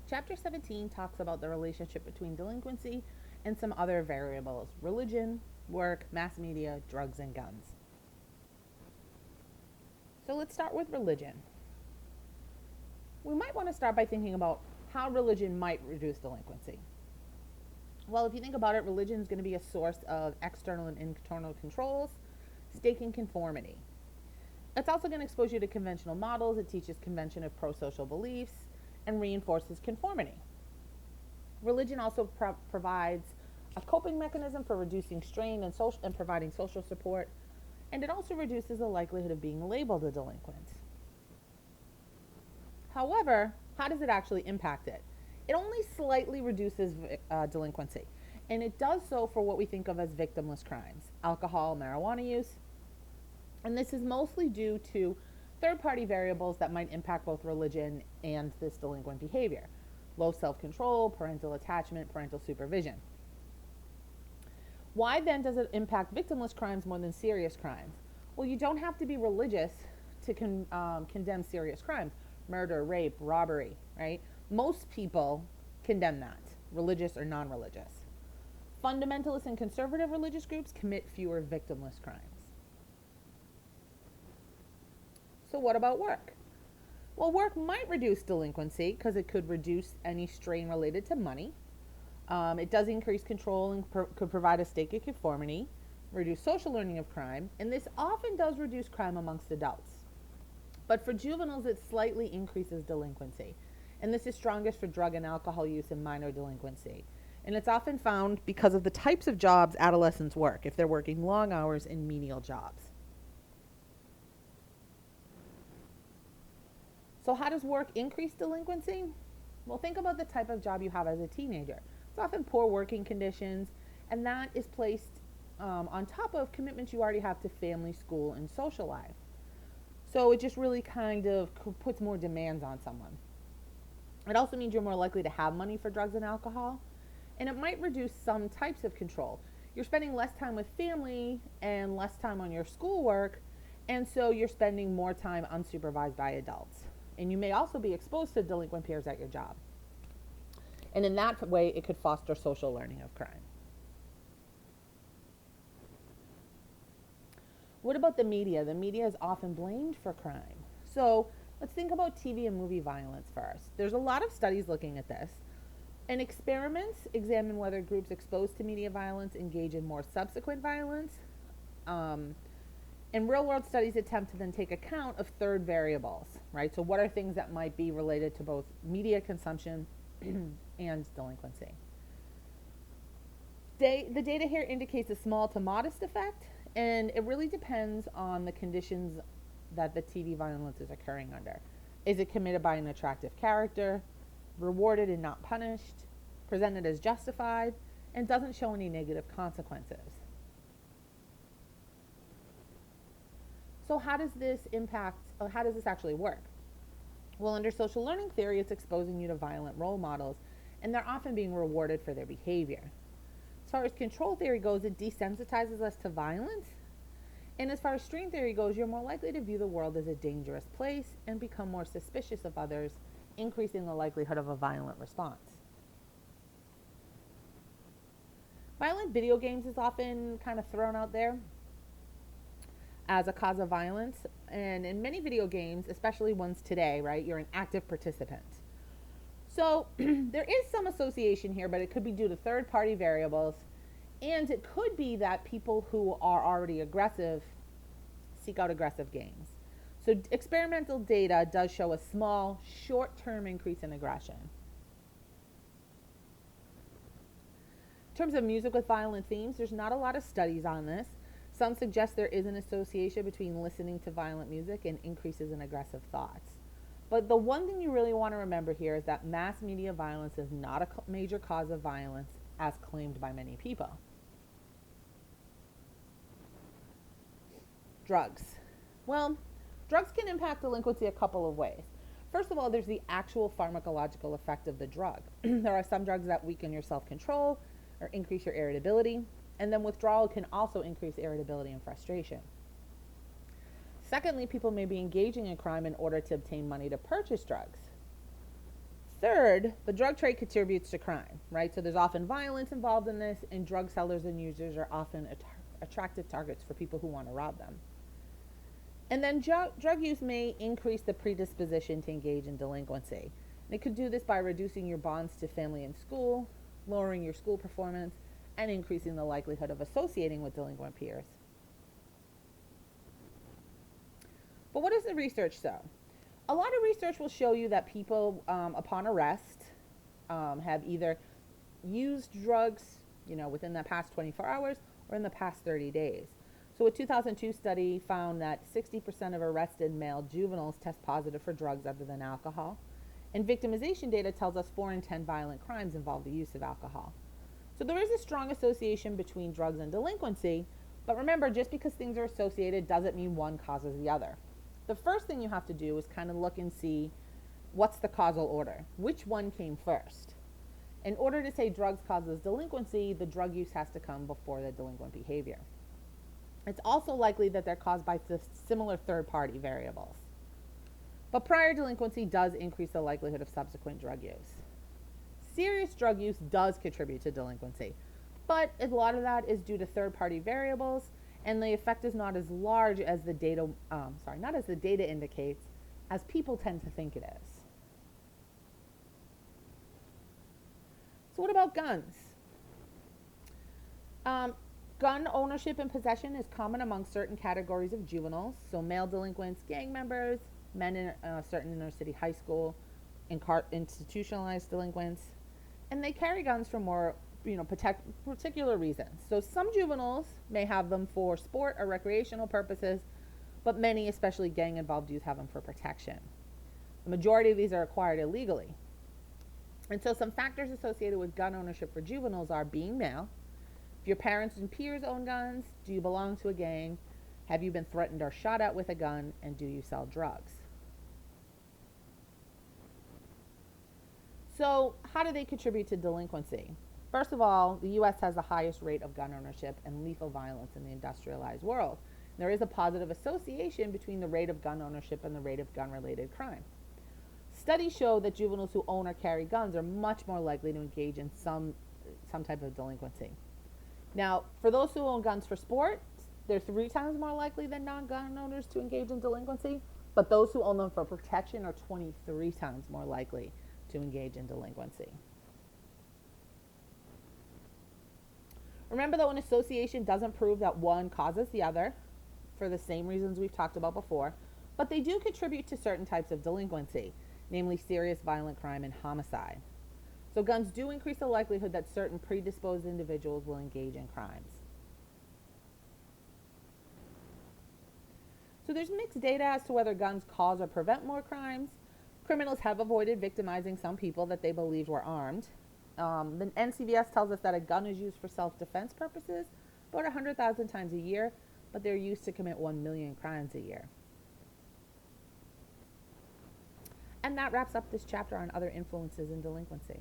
Chapter 17 talks about the relationship between delinquency and some other variables: religion, work, mass media, drugs, and guns. So let's start with religion. We might want to start by thinking about how religion might reduce delinquency. Well, if you think about it, religion is going to be a source of external and internal controls, staking conformity. It's also going to expose you to conventional models. It teaches convention of pro-social beliefs and reinforces conformity. Religion also provides a coping mechanism for reducing strain and providing social support, and it also reduces the likelihood of being labeled a delinquent. However, how does it actually impact it? It only slightly reduces delinquency, and it does so for what we think of as victimless crimes: alcohol, marijuana use, and this is mostly due to third-party variables that might impact both religion and this delinquent behavior: low self-control, parental attachment, parental supervision. Why then does it impact victimless crimes more than serious crimes? Well, you don't have to be religious to condemn serious crimes: murder, rape, robbery, right? Most people condemn that, religious or non-religious. Fundamentalist and conservative religious groups commit fewer victimless crimes. So what about work? Well, work might reduce delinquency because it could reduce any strain related to money. It does increase control and could provide a stake of conformity, reduce social learning of crime, and this often does reduce crime amongst adults. But for juveniles, it slightly increases delinquency, and this is strongest for drug and alcohol use and minor delinquency. And it's often found because of the types of jobs adolescents work, if they're working long hours in menial jobs. So how does work increase delinquency? Well, think about the type of job you have as a teenager. It's often poor working conditions, and that is placed on top of commitments you already have to family, school, and social life. So it just really kind of puts more demands on someone. It also means you're more likely to have money for drugs and alcohol, and it might reduce some types of control. You're spending less time with family and less time on your schoolwork, and so you're spending more time unsupervised by adults. And you may also be exposed to delinquent peers at your job. And in that way, it could foster social learning of crime. What about the media? The media is often blamed for crime. So let's think about TV and movie violence first. There's a lot of studies looking at this. And experiments examine whether groups exposed to media violence engage in more subsequent violence. And real world studies attempt to then take account of third variables, right? So, what are things that might be related to both media consumption and delinquency? The data here indicates a small to modest effect, and it really depends on the conditions that the TV violence is occurring under. Is it committed by an attractive character, rewarded and not punished, presented as justified, and doesn't show any negative consequences? So how does this impact, or how does this actually work? Well, under social learning theory, it's exposing you to violent role models, and they're often being rewarded for their behavior. As far as control theory goes, it desensitizes us to violence. And as far as string theory goes, you're more likely to view the world as a dangerous place and become more suspicious of others, increasing the likelihood of a violent response. Violent video games is often kind of thrown out there as a cause of violence. And in many video games, especially ones today, right, you're an active participant. So there is some association here, but it could be due to third party variables. And it could be that people who are already aggressive seek out aggressive games. So experimental data does show a small, short-term increase in aggression. In terms of music with violent themes, there's not a lot of studies on this. Some suggest there is an association between listening to violent music and increases in aggressive thoughts. But the one thing you really want to remember here is that mass media violence is not a major cause of violence as claimed by many people. Drugs. Well, drugs can impact delinquency a couple of ways. First of all, there's the actual pharmacological effect of the drug. There are some drugs that weaken your self-control or increase your irritability, and then withdrawal can also increase irritability and frustration. Secondly, people may be engaging in crime in order to obtain money to purchase drugs. Third, the drug trade contributes to crime, right? So there's often violence involved in this, and drug sellers and users are often attractive targets for people who want to rob them. And then drug use may increase the predisposition to engage in delinquency. And it could do this by reducing your bonds to family and school, lowering your school performance, and increasing the likelihood of associating with delinquent peers. But what does the research show? A lot of research will show you that people, upon arrest, have either used drugs, within the past 24 hours or in the past 30 days. So a 2002 study found that 60% of arrested male juveniles test positive for drugs other than alcohol. And victimization data tells us 4 in 10 violent crimes involve the use of alcohol. So there is a strong association between drugs and delinquency, but remember, just because things are associated doesn't mean one causes the other. The first thing you have to do is kind of look and see what's the causal order. Which one came first? In order to say drugs causes delinquency, the drug use has to come before the delinquent behavior. It's also likely that they're caused by similar third-party variables. But prior delinquency does increase the likelihood of subsequent drug use. Serious drug use does contribute to delinquency, but a lot of that is due to third-party variables, and the effect is not as large as the data, not as the data indicates, as people tend to think it is. So what about guns? Gun ownership and possession is common among certain categories of juveniles. So male delinquents, gang members, men in a certain inner city high school, institutionalized delinquents, and they carry guns for more, particular reasons. So some juveniles may have them for sport or recreational purposes, but many, especially gang-involved youth, have them for protection. The majority of these are acquired illegally. And so some factors associated with gun ownership for juveniles are being male. If your parents and peers own guns, do you belong to a gang? Have you been threatened or shot at with a gun? And do you sell drugs? So how do they contribute to delinquency? First of all, the U.S. has the highest rate of gun ownership and lethal violence in the industrialized world. There is a positive association between the rate of gun ownership and the rate of gun-related crime. Studies show that juveniles who own or carry guns are much more likely to engage in some type of delinquency. Now, for those who own guns for sport, they're 3 times more likely than non-gun owners to engage in delinquency, but those who own them for protection are 23 times more likely to engage in delinquency. Remember, though, an association doesn't prove that one causes the other for the same reasons we've talked about before, but they do contribute to certain types of delinquency, namely serious violent crime and homicide. So guns do increase the likelihood that certain predisposed individuals will engage in crimes. So there's mixed data as to whether guns cause or prevent more crimes. Criminals have avoided victimizing some people that they believed were armed. The NCVS tells us that a gun is used for self-defense purposes about 100,000 times a year, but they're used to commit 1 million crimes a year. And that wraps up this chapter on other influences in delinquency.